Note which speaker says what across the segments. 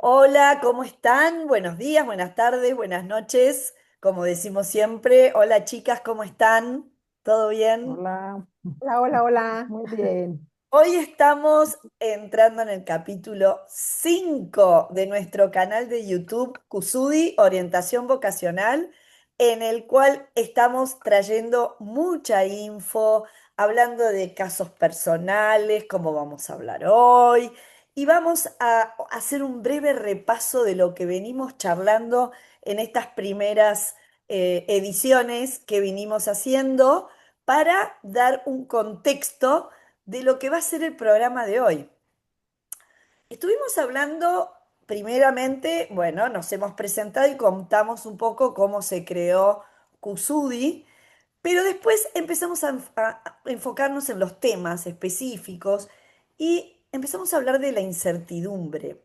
Speaker 1: Hola, ¿cómo están? Buenos días, buenas tardes, buenas noches, como decimos siempre. Hola chicas, ¿cómo están? ¿Todo bien?
Speaker 2: Hola,
Speaker 3: Hola, hola, hola.
Speaker 2: muy bien.
Speaker 1: Hoy estamos entrando en el capítulo 5 de nuestro canal de YouTube Cusudi Orientación Vocacional, en el cual estamos trayendo mucha info, hablando de casos personales, como vamos a hablar hoy, y vamos a hacer un breve repaso de lo que venimos charlando en estas primeras ediciones que vinimos haciendo para dar un contexto de lo que va a ser el programa de hoy. Estuvimos hablando primeramente, bueno, nos hemos presentado y contamos un poco cómo se creó Cusudi, pero después empezamos a enfocarnos en los temas específicos y empezamos a hablar de la incertidumbre,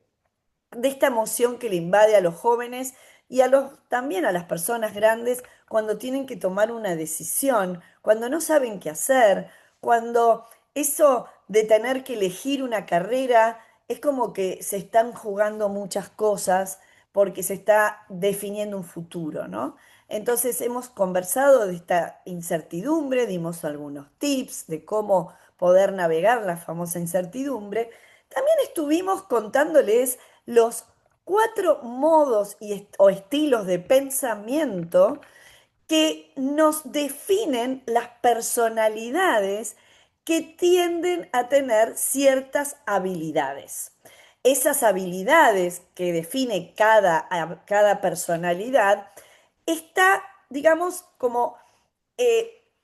Speaker 1: de esta emoción que le invade a los jóvenes y también a las personas grandes cuando tienen que tomar una decisión, cuando no saben qué hacer, cuando eso de tener que elegir una carrera es como que se están jugando muchas cosas porque se está definiendo un futuro, ¿no? Entonces hemos conversado de esta incertidumbre, dimos algunos tips de cómo poder navegar la famosa incertidumbre. También estuvimos contándoles los cuatro modos o estilos de pensamiento que nos definen las personalidades que tienden a tener ciertas habilidades. Esas habilidades que define cada personalidad está, digamos, como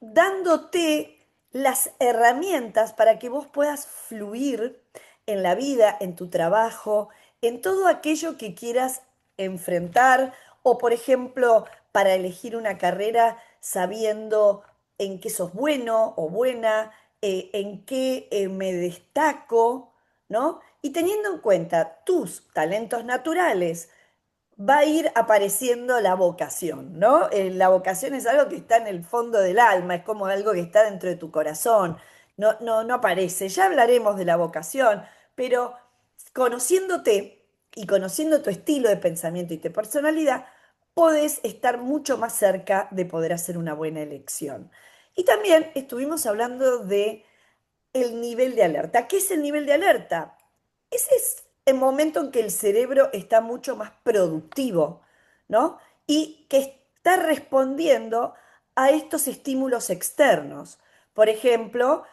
Speaker 1: dándote las herramientas para que vos puedas fluir en la vida, en tu trabajo, en todo aquello que quieras enfrentar o, por ejemplo, para elegir una carrera sabiendo en qué sos bueno o buena, en qué me destaco, ¿no? Y teniendo en cuenta tus talentos naturales, va a ir apareciendo la vocación, ¿no? La vocación es algo que está en el fondo del alma, es como algo que está dentro de tu corazón, no aparece. Ya hablaremos de la vocación, pero conociéndote y conociendo tu estilo de pensamiento y tu personalidad, podés estar mucho más cerca de poder hacer una buena elección. Y también estuvimos hablando de el nivel de alerta. ¿Qué es el nivel de alerta? Ese es el momento en que el cerebro está mucho más productivo, ¿no? Y que está respondiendo a estos estímulos externos. Por ejemplo,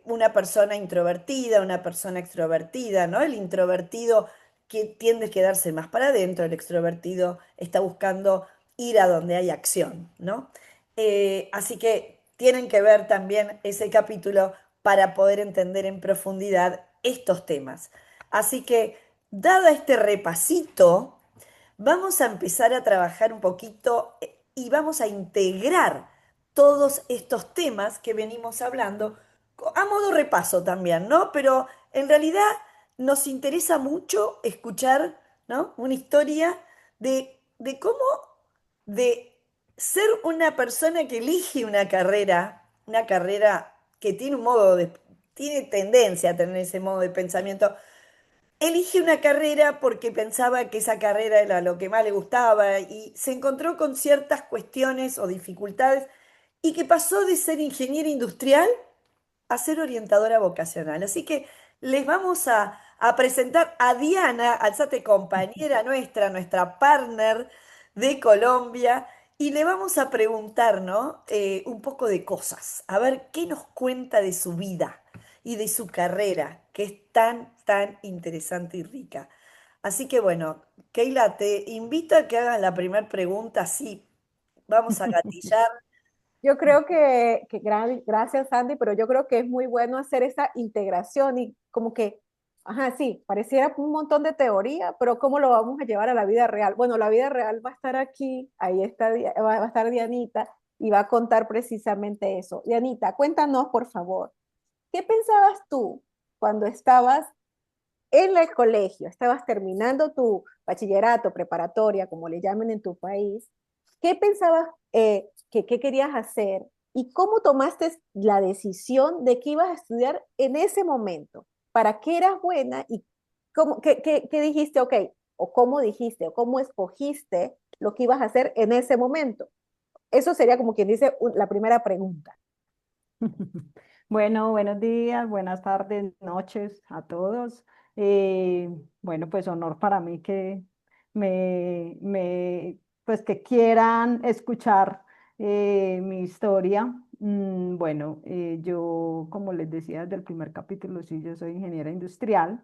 Speaker 1: una persona introvertida, una persona extrovertida, ¿no? El introvertido que tiende a quedarse más para adentro, el extrovertido está buscando ir a donde hay acción, ¿no? Así que tienen que ver también ese capítulo para poder entender en profundidad estos temas. Así que, dado este repasito, vamos a empezar a trabajar un poquito y vamos a integrar todos estos temas que venimos hablando a modo repaso también, ¿no? Pero en realidad nos interesa mucho escuchar, ¿no? Una historia de cómo de ser una persona que elige una carrera que tiene un tiene tendencia a tener ese modo de pensamiento, elige una carrera porque pensaba que esa carrera era lo que más le gustaba y se encontró con ciertas cuestiones o dificultades y que pasó de ser ingeniera industrial a ser orientadora vocacional. Así que les vamos a presentar a Diana Alzate, compañera nuestra, nuestra partner de Colombia, y le vamos a preguntar, ¿no? Un poco de cosas, a ver qué nos cuenta de su vida y de su carrera, que es tan interesante y rica. Así que bueno, Keila, te invito a que hagas la primera pregunta, sí, vamos a gatillar.
Speaker 3: Yo creo gracias Sandy, pero yo creo que es muy bueno hacer esa integración y como que, ajá, sí, pareciera un montón de teoría, pero ¿cómo lo vamos a llevar a la vida real? Bueno, la vida real va a estar aquí, ahí está, va a estar Dianita y va a contar precisamente eso. Dianita, cuéntanos, por favor, ¿qué pensabas tú cuando estabas en el colegio, estabas terminando tu bachillerato, preparatoria, como le llamen en tu país? ¿Qué pensabas qué querías hacer y cómo tomaste la decisión de que ibas a estudiar en ese momento? ¿Para qué eras buena y qué dijiste, ok, o cómo dijiste, o cómo escogiste lo que ibas a hacer en ese momento? Eso sería como quien dice la primera pregunta.
Speaker 2: Bueno, buenos días, buenas tardes, noches a todos. Eh, bueno, pues honor para mí que pues que quieran escuchar mi historia. Bueno, yo, como les decía desde el primer capítulo, sí, yo soy ingeniera industrial.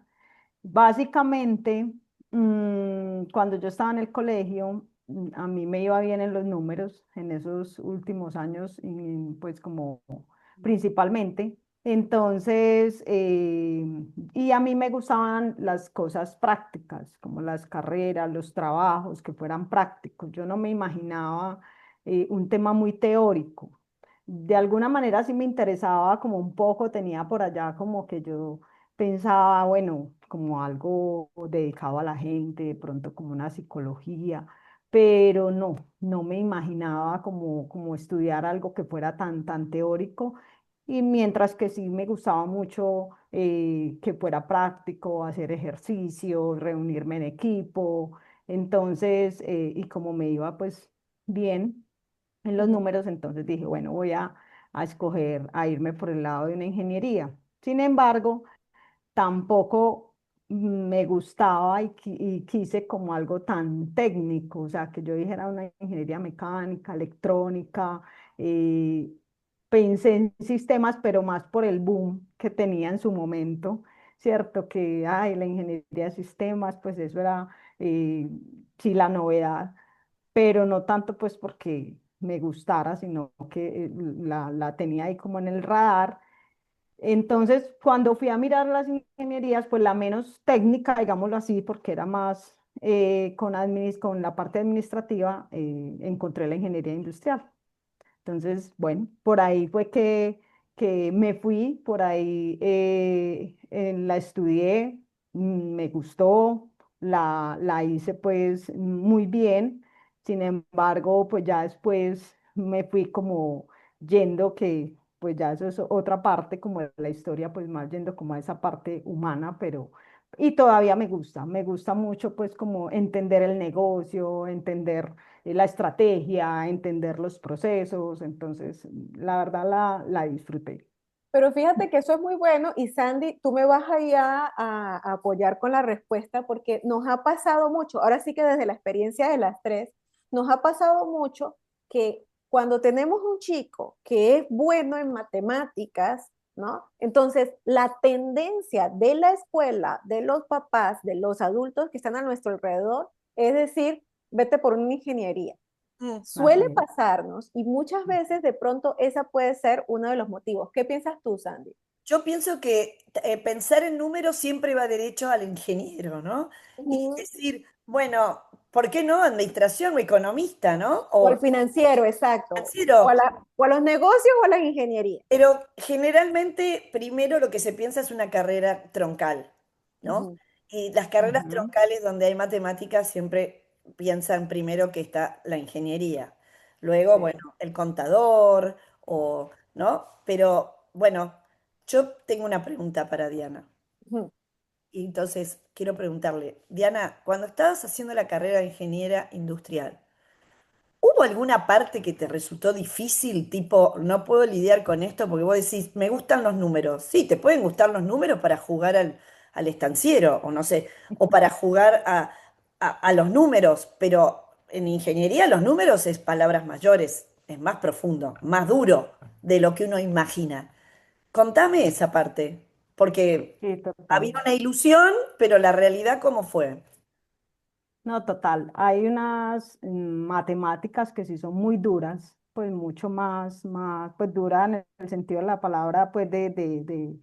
Speaker 2: Básicamente, cuando yo estaba en el colegio, a mí me iba bien en los números en esos últimos años, y, pues como principalmente. Entonces, y a mí me gustaban las cosas prácticas, como las carreras, los trabajos, que fueran prácticos. Yo no me imaginaba un tema muy teórico. De alguna manera sí me interesaba como un poco, tenía por allá como que yo pensaba, bueno, como algo dedicado a la gente, de pronto como una psicología, pero no, no me imaginaba como estudiar algo que fuera tan teórico. Y mientras que sí me gustaba mucho que fuera práctico, hacer ejercicio, reunirme en equipo, entonces, y como me iba pues bien en los
Speaker 3: Ujú.
Speaker 2: números, entonces dije, bueno, voy a escoger, a irme por el lado de una ingeniería. Sin embargo, tampoco me gustaba y quise como algo tan técnico, o sea, que yo dijera una ingeniería mecánica, electrónica, eh, pensé en sistemas, pero más por el boom que tenía en su momento, ¿cierto? Que, ay, la ingeniería de sistemas, pues eso era, sí, la novedad, pero no tanto pues porque me gustara, sino que la tenía ahí como en el radar. Entonces, cuando fui a mirar las ingenierías, pues la menos técnica, digámoslo así, porque era más con la parte administrativa, encontré la ingeniería industrial. Entonces, bueno, por ahí fue que me fui, por ahí la estudié, me gustó, la hice pues muy bien. Sin embargo, pues ya después me fui como yendo que, pues ya eso es otra parte como de la historia, pues más yendo como a esa parte humana, pero y todavía me gusta mucho pues como entender el negocio, entender la estrategia, entender los procesos, entonces la verdad la disfruté.
Speaker 3: Pero fíjate que eso es muy bueno y Sandy, tú me vas ahí a apoyar con la respuesta porque nos ha pasado mucho, ahora sí que desde la experiencia de las tres, nos ha pasado mucho que cuando tenemos un chico que es bueno en matemáticas, ¿no? Entonces, la tendencia de la escuela, de los papás, de los adultos que están a nuestro alrededor, es decir, vete por una ingeniería.
Speaker 1: Mm.
Speaker 2: Así
Speaker 3: Suele
Speaker 2: es.
Speaker 3: pasarnos y muchas veces de pronto esa puede ser uno de los motivos. ¿Qué piensas tú, Sandy?
Speaker 1: Yo pienso que pensar en números siempre va derecho al ingeniero, ¿no? Y
Speaker 3: Ujú.
Speaker 1: decir, bueno, ¿por qué no administración o economista, ¿no?
Speaker 3: O al
Speaker 1: O
Speaker 3: financiero, exacto.
Speaker 1: financiero.
Speaker 3: O a los negocios o a la ingeniería.
Speaker 1: Pero generalmente primero lo que se piensa es una carrera troncal, ¿no?
Speaker 3: Ujú.
Speaker 1: Y las carreras
Speaker 2: Ujú.
Speaker 1: troncales donde hay matemáticas siempre piensan primero que está la ingeniería. Luego,
Speaker 3: Sí.
Speaker 1: bueno, el contador o, ¿no? Pero bueno, yo tengo una pregunta para Diana.
Speaker 3: Ujú.
Speaker 1: Y entonces quiero preguntarle, Diana, cuando estabas haciendo la carrera de ingeniera industrial, ¿hubo alguna parte que te resultó difícil, tipo, no puedo lidiar con esto porque vos decís, me gustan los números? Sí, te pueden gustar los números para jugar al estanciero, o no sé, o para jugar a los números, pero en ingeniería los números es palabras mayores, es más profundo, más duro de lo que uno imagina. Contame esa parte, porque
Speaker 2: Sí,
Speaker 1: había
Speaker 2: total.
Speaker 1: una ilusión, pero la realidad, ¿cómo fue?
Speaker 2: No, total. Hay unas matemáticas que sí son muy duras, pues mucho más, pues dura en el sentido de la palabra, pues de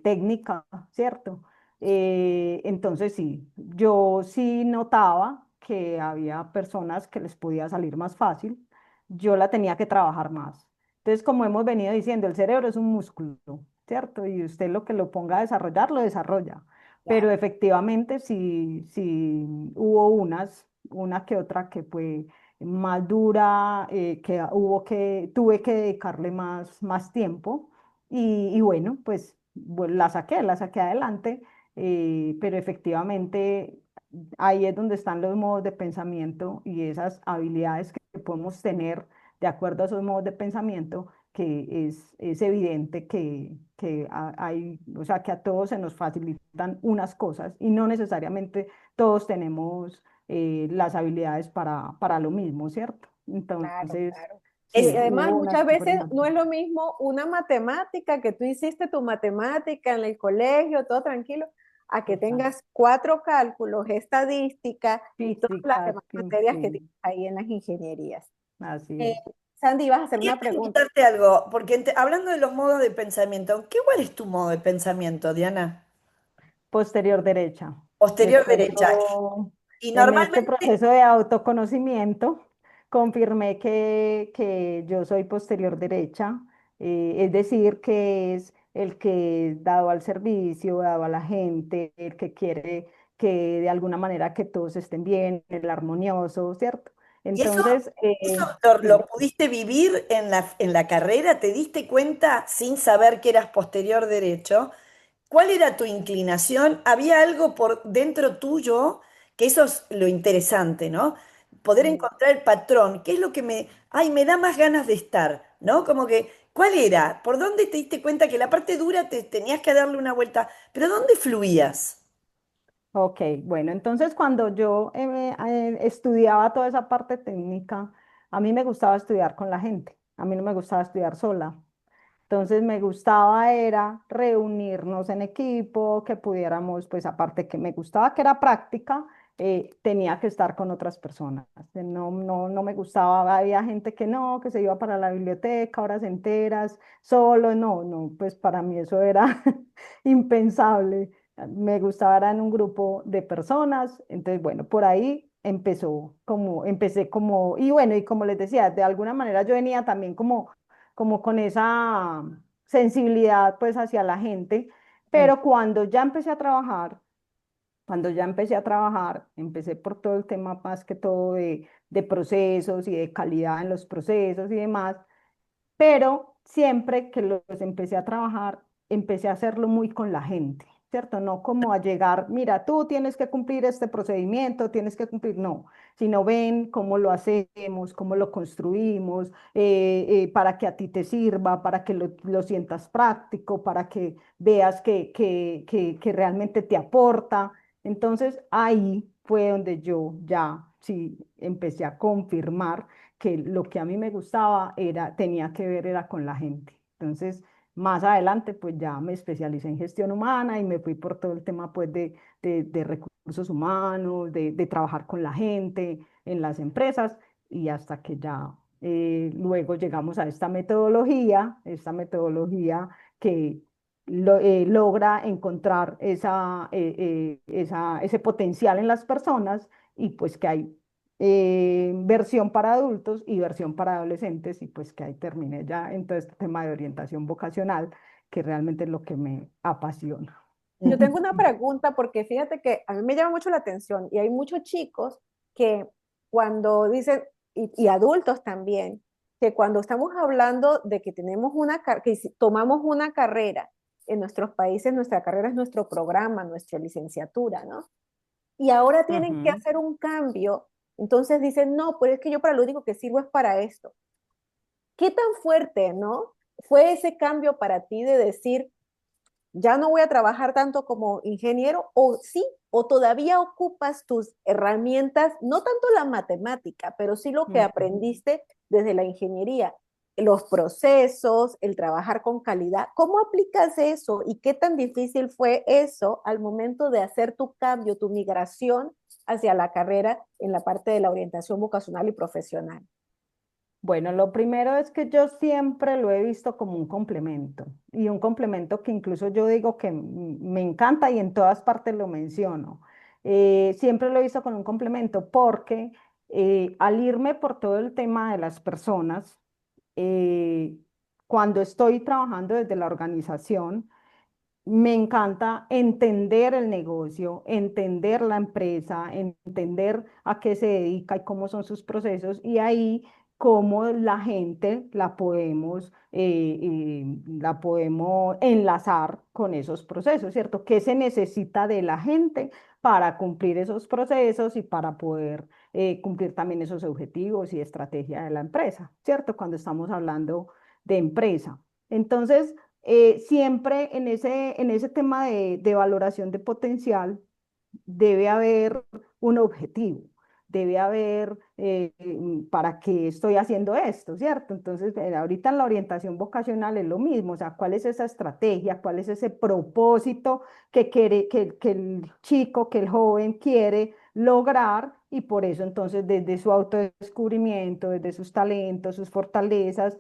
Speaker 2: técnica, ¿cierto? Entonces sí, yo sí notaba que había personas que les podía salir más fácil, yo la tenía que trabajar más. Entonces, como hemos venido diciendo, el cerebro es un músculo, ¿cierto? Y usted lo que lo ponga a desarrollar, lo desarrolla. Pero
Speaker 3: Claro.
Speaker 2: efectivamente sí hubo una que otra que fue más dura, tuve que dedicarle más tiempo y bueno, pues la saqué adelante. pero efectivamente ahí es donde están los modos de pensamiento y esas habilidades que podemos tener de acuerdo a esos modos de pensamiento, que es evidente que hay, o sea, que a todos se nos facilitan unas cosas y no necesariamente todos tenemos las habilidades para lo mismo, ¿cierto?
Speaker 3: Claro,
Speaker 2: Entonces,
Speaker 3: claro. Y
Speaker 1: Es,
Speaker 2: sí,
Speaker 3: además,
Speaker 2: hubo una
Speaker 3: muchas veces no
Speaker 2: supremacía.
Speaker 3: es lo mismo una matemática que tú hiciste tu matemática en el colegio, todo tranquilo, a que
Speaker 2: Exacto.
Speaker 3: tengas cuatro cálculos, estadística y todas las
Speaker 2: Física,
Speaker 3: demás materias que
Speaker 2: sí,
Speaker 3: tienes ahí en las ingenierías.
Speaker 2: así
Speaker 3: Eh,
Speaker 2: es.
Speaker 3: Sandy, vas a hacer
Speaker 1: quería
Speaker 3: una pregunta.
Speaker 1: preguntarte algo, porque hablando de los modos de pensamiento, ¿cuál es tu modo de pensamiento, Diana?
Speaker 2: Posterior derecha.
Speaker 1: Posterior
Speaker 2: Después
Speaker 1: derecha.
Speaker 2: yo,
Speaker 1: Y
Speaker 2: en este
Speaker 1: normalmente,
Speaker 2: proceso de autoconocimiento, confirmé que yo soy posterior derecha, es decir, que es el que dado al servicio, dado a la gente, el que quiere que de alguna manera que todos estén bien, el armonioso, ¿cierto?
Speaker 1: ¿y
Speaker 2: Entonces,
Speaker 1: eso lo
Speaker 2: dime.
Speaker 1: pudiste vivir en la carrera? ¿Te diste cuenta sin saber que eras posterior derecho? ¿Cuál era tu inclinación? ¿Había algo por dentro tuyo? Que eso es lo interesante, ¿no? Poder encontrar el patrón, qué es lo que me da más ganas de estar, ¿no? Como que, ¿cuál era? ¿Por dónde te diste cuenta que la parte dura te tenías que darle una vuelta? ¿Pero dónde fluías?
Speaker 2: Ok, bueno, entonces cuando yo estudiaba toda esa parte técnica, a mí me gustaba estudiar con la gente, a mí no me gustaba estudiar sola. Entonces me gustaba era reunirnos en equipo, que pudiéramos, pues aparte que me gustaba que era práctica, tenía que estar con otras personas. No me gustaba, había gente que no, que se iba para la biblioteca horas enteras, solo, no, pues para mí eso era impensable. Me gustaba era en un grupo de personas, entonces bueno, por ahí empecé como, y bueno, y como les decía, de alguna manera yo venía también como con esa sensibilidad pues hacia la gente,
Speaker 1: Mm.
Speaker 2: pero cuando ya empecé a trabajar, empecé por todo el tema más que todo de procesos y de calidad en los procesos y demás, pero siempre que los empecé a trabajar, empecé a hacerlo muy con la gente, ¿cierto? No como a llegar, mira, tú tienes que cumplir este procedimiento, tienes que cumplir, no, sino ven cómo lo hacemos, cómo lo construimos, para que a ti te sirva, para que lo sientas práctico, para que veas que realmente te aporta. Entonces ahí fue donde yo ya sí empecé a confirmar que lo que a mí me gustaba tenía que ver era con la gente. Entonces, más adelante, pues ya me especialicé en gestión humana y me fui por todo el tema, pues, de recursos humanos, de trabajar con la gente en las empresas y hasta que ya luego llegamos a esta metodología que logra encontrar ese potencial en las personas y pues que hay versión para adultos y versión para adolescentes, y pues que ahí terminé ya en todo este tema de orientación vocacional, que realmente es lo que me apasiona.
Speaker 3: Yo tengo una pregunta porque fíjate que a mí me llama mucho la atención y hay muchos chicos que cuando dicen, y adultos también, que cuando estamos hablando de que tenemos que si tomamos una carrera en nuestros países, nuestra carrera es nuestro programa, nuestra licenciatura, ¿no? Y ahora tienen que
Speaker 2: Ujú.
Speaker 3: hacer un cambio, entonces dicen, no, pues es que yo para lo único que sirvo es para esto. ¿Qué tan fuerte, no? Fue ese cambio para ti de decir, ya no voy a trabajar tanto como ingeniero, o sí, o todavía ocupas tus herramientas, no tanto la matemática, pero sí lo que
Speaker 2: Ujú.
Speaker 3: aprendiste desde la ingeniería, los procesos, el trabajar con calidad. ¿Cómo aplicas eso y qué tan difícil fue eso al momento de hacer tu cambio, tu migración hacia la carrera en la parte de la orientación vocacional y profesional?
Speaker 2: Bueno, lo primero es que yo siempre lo he visto como un complemento y un complemento que incluso yo digo que me encanta y en todas partes lo menciono. Siempre lo he visto como un complemento porque al irme por todo el tema de las personas, eh, cuando estoy trabajando desde la organización, me encanta entender el negocio, entender la empresa, entender a qué se dedica y cómo son sus procesos. Y ahí cómo la gente la podemos enlazar con esos procesos, ¿cierto? ¿Qué se necesita de la gente para cumplir esos procesos y para poder cumplir también esos objetivos y estrategia de la empresa, ¿cierto? Cuando estamos hablando de empresa. Entonces, siempre en ese tema de valoración de potencial debe haber un objetivo, debe haber para qué estoy haciendo esto, ¿cierto? Entonces, ahorita en la orientación vocacional es lo mismo, o sea, ¿cuál es esa estrategia, cuál es ese propósito que quiere, que el chico, que el joven quiere lograr? Y por eso entonces desde su autodescubrimiento, desde sus talentos, sus fortalezas,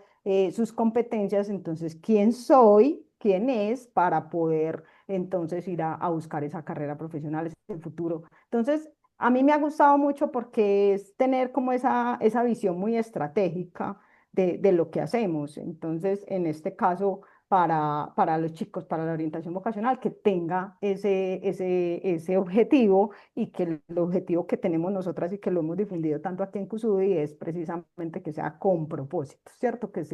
Speaker 2: sus competencias, entonces, ¿quién soy? ¿Quién es para poder entonces ir a buscar esa carrera profesional, ese futuro? Entonces, a mí me ha gustado mucho porque es tener como esa visión muy estratégica de lo que hacemos. Entonces, en este caso, para los chicos, para la orientación vocacional, que tenga ese objetivo y que el objetivo que tenemos nosotras y que lo hemos difundido tanto aquí en Cusudi es precisamente que sea con propósito, ¿cierto? Que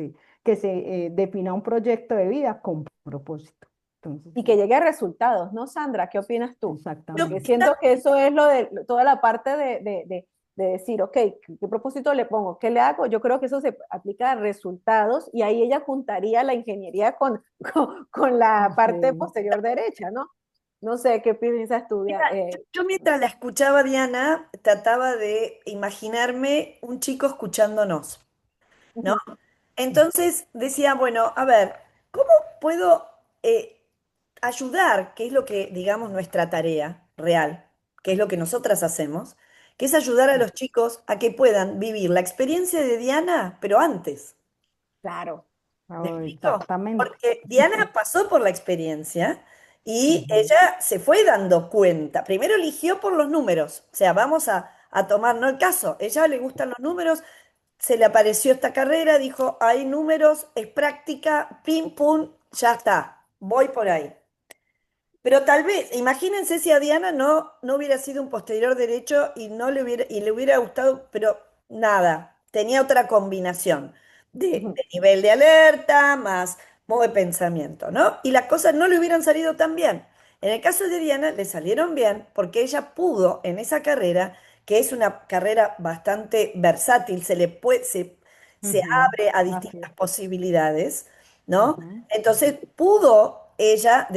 Speaker 2: se defina un proyecto de vida con propósito. Entonces,
Speaker 3: Y que llegue a resultados, ¿no, Sandra? ¿Qué opinas tú?
Speaker 1: Yo
Speaker 3: Porque
Speaker 2: exactamente.
Speaker 3: siento que eso es lo de toda la parte de decir, ok, ¿qué propósito le pongo? ¿Qué le hago? Yo creo que eso se aplica a resultados y ahí ella juntaría la ingeniería con la parte
Speaker 2: Sí.
Speaker 3: posterior derecha, ¿no? No sé, ¿qué piensas tú?
Speaker 1: Mira, yo mientras la escuchaba Diana, trataba de imaginarme un chico escuchándonos, ¿no?
Speaker 3: Ujú,
Speaker 1: Entonces decía, bueno, a ver, ¿cómo puedo ayudar? ¿Qué es lo que, digamos, nuestra tarea real? ¿Qué es lo que nosotras hacemos? Que es ayudar a los chicos a que puedan vivir la experiencia de Diana, pero antes.
Speaker 3: claro.
Speaker 1: ¿Me
Speaker 2: Oh,
Speaker 1: explico?
Speaker 2: exactamente.
Speaker 1: Porque Diana pasó por la experiencia y
Speaker 2: Ujú.
Speaker 1: ella se fue dando cuenta. Primero eligió por los números, o sea, vamos a tomar, no el caso, ella le gustan los números, se le apareció esta carrera, dijo, hay números, es práctica, pim, pum, ya está, voy por ahí. Pero tal vez, imagínense si a Diana no hubiera sido un posterior derecho y le hubiera gustado, pero nada, tenía otra combinación
Speaker 3: Ujú,
Speaker 1: de nivel de alerta más modo de pensamiento, ¿no? Y las cosas no le hubieran salido tan bien. En el caso de Diana le salieron bien porque ella pudo en esa carrera, que es una carrera bastante versátil, se
Speaker 2: Ujú.
Speaker 1: abre a
Speaker 2: Así es.
Speaker 1: distintas posibilidades, ¿no?
Speaker 2: Ujú.
Speaker 1: Entonces pudo ella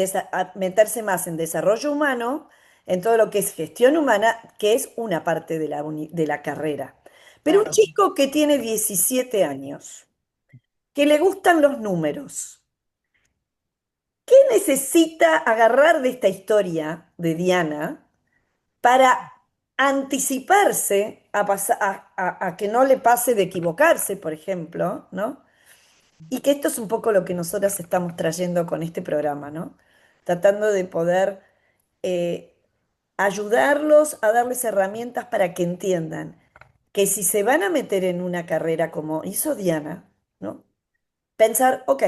Speaker 1: meterse más en desarrollo humano, en todo lo que es gestión humana, que es una parte de la carrera. Pero un
Speaker 3: claro.
Speaker 1: chico que tiene 17 años, que le gustan los números, ¿qué necesita agarrar de esta historia de Diana para anticiparse a que no le pase de equivocarse, por ejemplo, ¿no? Y que esto es un poco lo que nosotras estamos trayendo con este programa, ¿no? Tratando de poder eh, ayudarlos a darles herramientas para que entiendan que si se van a meter en una carrera como hizo Diana, ¿no? Pensar, ok,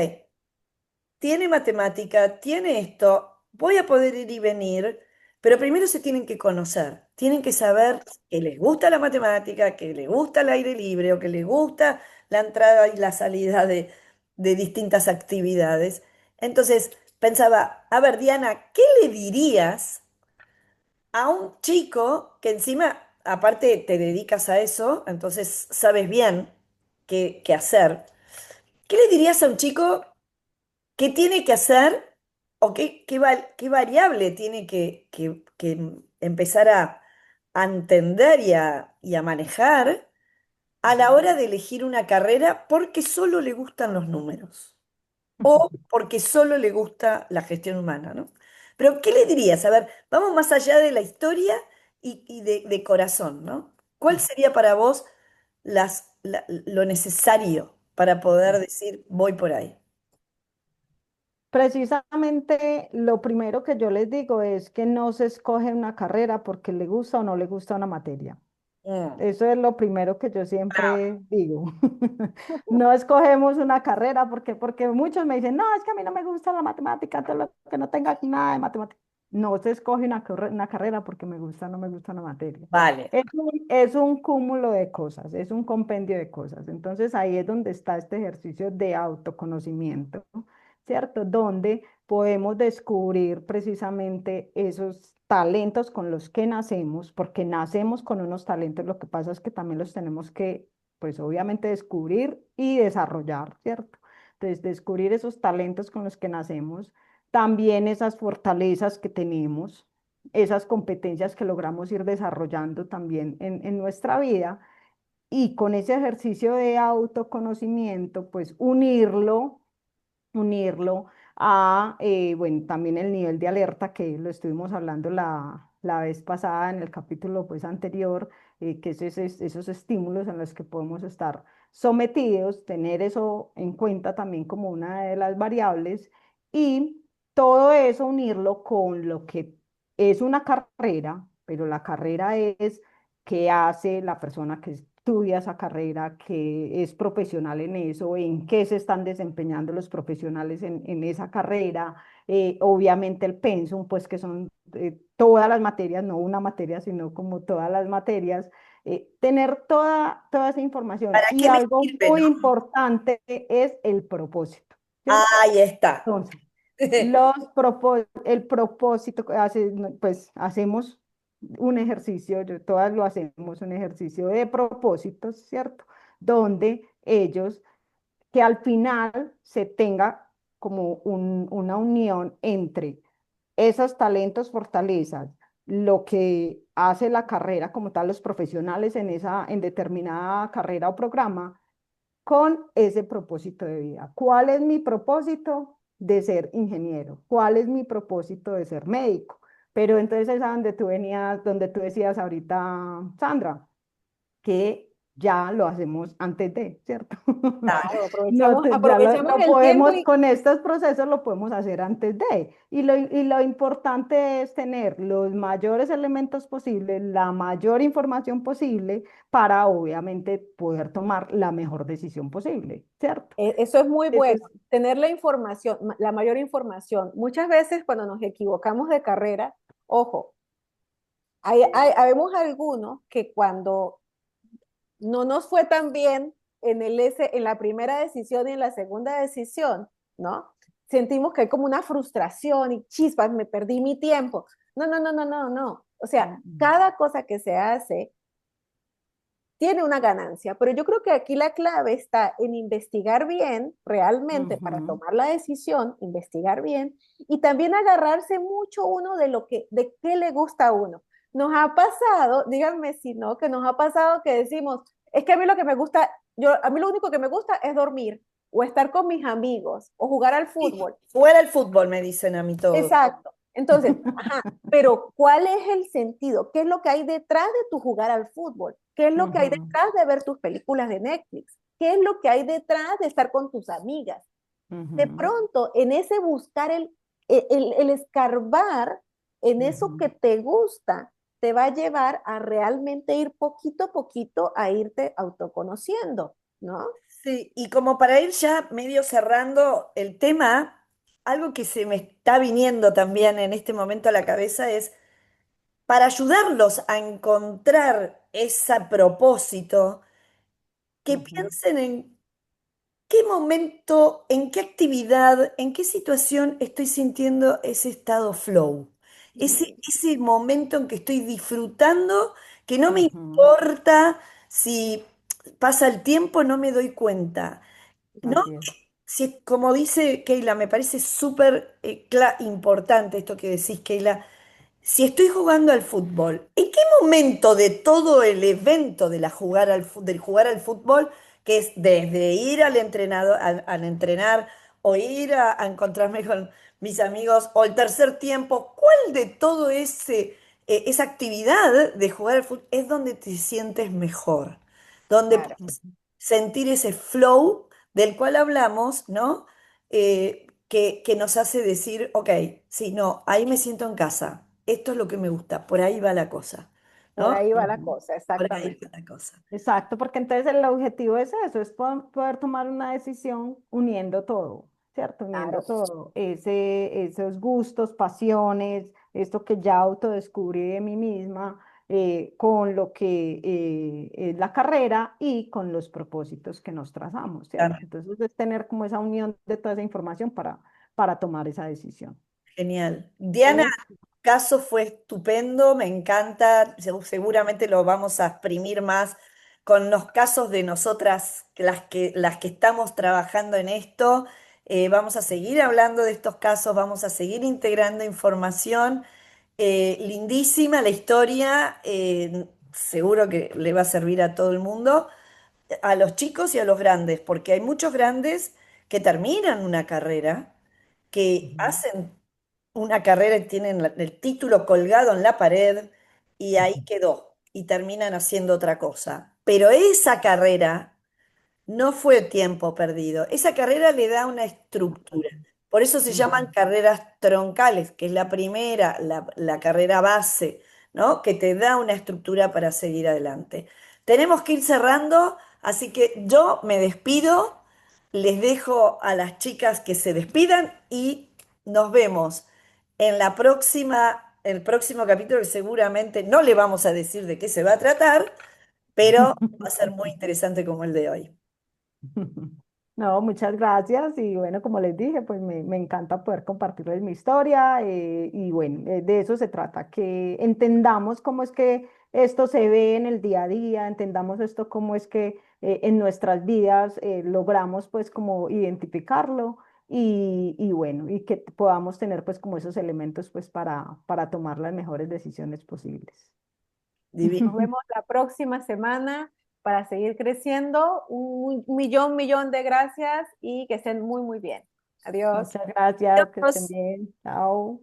Speaker 1: tiene matemática, tiene esto, voy a poder ir y venir, pero primero se tienen que conocer, tienen que saber que les gusta la matemática, que les gusta el aire libre o que les gusta la entrada y la salida de distintas actividades. Entonces pensaba, a ver, Diana, ¿qué le dirías a un chico que encima, aparte, te dedicas a eso, entonces sabes bien qué hacer? ¿Qué le dirías a un chico? ¿Qué tiene que hacer o qué variable tiene que empezar a entender y a manejar a la hora de elegir una carrera porque solo le gustan los números o porque solo le gusta la gestión humana, ¿no? Pero, ¿qué le dirías? A ver, vamos más allá de la historia y de corazón, ¿no? ¿Cuál sería para vos lo necesario para poder decir voy por ahí?
Speaker 2: Precisamente lo primero que yo les digo es que no se escoge una carrera porque le gusta o no le gusta una materia.
Speaker 1: Mm.
Speaker 2: Eso es lo primero que yo siempre digo. No escogemos una carrera porque muchos me dicen, no, es que a mí no me gusta la matemática, todo lo que no tenga nada de matemática. no se escoge una carrera porque me gusta o no me gusta una materia.
Speaker 1: Vale.
Speaker 2: Es un cúmulo de cosas, es un compendio de cosas. Entonces ahí es donde está este ejercicio de autoconocimiento, ¿cierto? Donde podemos descubrir precisamente esos talentos con los que nacemos, porque nacemos con unos talentos, lo que pasa es que también los tenemos que, pues obviamente descubrir y desarrollar, ¿cierto? Entonces, descubrir esos talentos con los que nacemos, también esas fortalezas que tenemos, esas competencias que logramos ir desarrollando también en nuestra vida y con ese ejercicio de autoconocimiento, pues unirlo a, bueno, también el nivel de alerta que lo estuvimos hablando la vez pasada en el capítulo pues anterior, que es esos estímulos en los que podemos estar sometidos, tener eso en cuenta también como una de las variables y todo eso unirlo con lo que es una carrera, pero la carrera es qué hace la persona que estudia esa carrera, que es profesional en eso, en qué se están desempeñando los profesionales en esa carrera, obviamente el pensum, pues que son todas las materias, no una materia, sino como todas las materias, tener toda esa información.
Speaker 1: ¿Para
Speaker 2: Y
Speaker 1: qué me
Speaker 2: algo
Speaker 1: sirve,
Speaker 2: muy
Speaker 1: no?
Speaker 2: importante es el propósito, ¿cierto?
Speaker 1: Ahí está.
Speaker 2: Entonces, el propósito, no, pues hacemos un ejercicio, todas lo hacemos, un ejercicio de propósitos, ¿cierto? Donde ellos, que al final se tenga como una unión entre esos talentos, fortalezas, lo que hace la carrera como tal, los profesionales en determinada carrera o programa, con ese propósito de vida. ¿Cuál es mi propósito de ser ingeniero? ¿Cuál es mi propósito de ser médico? Pero entonces es a donde tú venías, donde tú decías ahorita, Sandra, que ya lo hacemos antes de, ¿cierto?
Speaker 3: Claro,
Speaker 2: No, ya
Speaker 3: aprovechamos
Speaker 2: lo
Speaker 3: el tiempo
Speaker 2: podemos,
Speaker 3: y
Speaker 2: con estos procesos lo podemos hacer antes de. Y lo importante es tener los mayores elementos posibles, la mayor información posible para obviamente poder tomar la mejor decisión posible, ¿cierto?
Speaker 3: eso es muy
Speaker 2: Eso
Speaker 3: bueno,
Speaker 2: es.
Speaker 3: tener la información, la mayor información. Muchas veces cuando nos equivocamos de carrera, ojo, habemos algunos que cuando no nos fue tan bien en la primera decisión y en la segunda decisión, ¿no? Sentimos que hay como una frustración y chispas, me perdí mi tiempo. No, no, no, no, no, no. O sea, cada cosa que se hace tiene una ganancia, pero yo creo que aquí la clave está en investigar bien realmente para
Speaker 2: Ujú,
Speaker 3: tomar la decisión, investigar bien y también agarrarse mucho uno de qué le gusta a uno. Nos ha pasado, díganme si no, que nos ha pasado que decimos, es que a mí lo que me gusta, a mí lo único que me gusta es dormir o estar con mis amigos o jugar al
Speaker 1: Sí,
Speaker 3: fútbol.
Speaker 1: fuera el fútbol, me dicen a mí todos.
Speaker 3: Exacto. Entonces, ajá, pero ¿cuál es el sentido? ¿Qué es lo que hay detrás de tu jugar al fútbol? ¿Qué es lo que hay
Speaker 2: ujú,
Speaker 3: detrás de ver tus películas de Netflix? ¿Qué es lo que hay detrás de estar con tus amigas? De
Speaker 2: ujú,
Speaker 3: pronto, en ese buscar el escarbar en eso
Speaker 2: ujú.
Speaker 3: que te gusta, te va a llevar a realmente ir poquito a poquito a irte autoconociendo, ¿no?
Speaker 1: Sí, y como para ir ya medio cerrando el tema, algo que se me está viniendo también en este momento a la cabeza es para ayudarlos a encontrar ese propósito, que
Speaker 2: Ujú,
Speaker 1: piensen en qué momento, en qué actividad, en qué situación estoy sintiendo ese estado flow. Ese momento en que estoy disfrutando, que no me
Speaker 2: ujú.
Speaker 1: importa si pasa el tiempo, no me doy cuenta. ¿No?
Speaker 2: Así es.
Speaker 1: Si, como dice Keila, me parece súper importante esto que decís, Keila. Si estoy jugando al fútbol, ¿en qué momento de todo el evento de del jugar al fútbol, que es desde ir al entrenador, al entrenar o ir a encontrarme con mis amigos o el tercer tiempo, cuál de todo esa actividad de jugar al fútbol es donde te sientes mejor? Donde
Speaker 3: Claro.
Speaker 1: puedes sentir ese flow del cual hablamos, ¿no? Que nos hace decir, ok, sí, no, ahí me siento en casa. Esto es lo que me gusta, por ahí va la cosa,
Speaker 3: Por
Speaker 1: ¿no?
Speaker 3: ahí va la
Speaker 2: Ujú.
Speaker 3: cosa,
Speaker 1: Por ahí
Speaker 3: exactamente.
Speaker 1: va la cosa.
Speaker 2: Exacto, porque entonces el objetivo es eso, es poder tomar una decisión uniendo todo, ¿cierto? Uniendo
Speaker 3: Claro.
Speaker 2: todo, esos gustos, pasiones, esto que ya autodescubrí de mí misma, con lo que es la carrera y con los propósitos que nos trazamos, ¿cierto? Entonces es tener como esa unión de toda esa información para tomar esa decisión.
Speaker 1: Genial. Diana,
Speaker 2: ¿Sí?
Speaker 1: caso fue estupendo, me encanta, seguramente lo vamos a exprimir más con los casos de nosotras, las que estamos trabajando en esto. Vamos a seguir hablando de estos casos, vamos a seguir integrando información. Lindísima la historia, seguro que le va a servir a todo el mundo, a los chicos y a los grandes, porque hay muchos grandes que terminan una carrera, que
Speaker 2: Ujú,
Speaker 1: hacen una carrera y tienen el título colgado en la pared y ahí
Speaker 2: ujú,
Speaker 1: quedó y terminan haciendo otra cosa. Pero esa carrera no fue tiempo perdido. Esa carrera le da una estructura. Por eso se llaman
Speaker 2: ujú.
Speaker 1: carreras troncales, que es la primera, la carrera base, ¿no? Que te da una estructura para seguir adelante. Tenemos que ir cerrando, así que yo me despido, les dejo a las chicas que se despidan y nos vemos en la próxima, el próximo capítulo, que seguramente no le vamos a decir de qué se va a tratar, pero va a ser muy interesante como el de hoy.
Speaker 2: No, muchas gracias y bueno, como les dije, pues me encanta poder compartirles mi historia y bueno, de eso se trata, que entendamos cómo es que esto se ve en el día a día, entendamos esto cómo es que en nuestras vidas logramos pues como identificarlo y bueno, y que podamos tener pues como esos elementos pues para tomar las mejores decisiones posibles.
Speaker 1: Divino.
Speaker 3: Nos vemos la próxima semana para seguir creciendo. Un millón de gracias y que estén muy, muy bien. Adiós.
Speaker 2: Muchas gracias, que estén
Speaker 1: Adiós.
Speaker 2: bien, chao.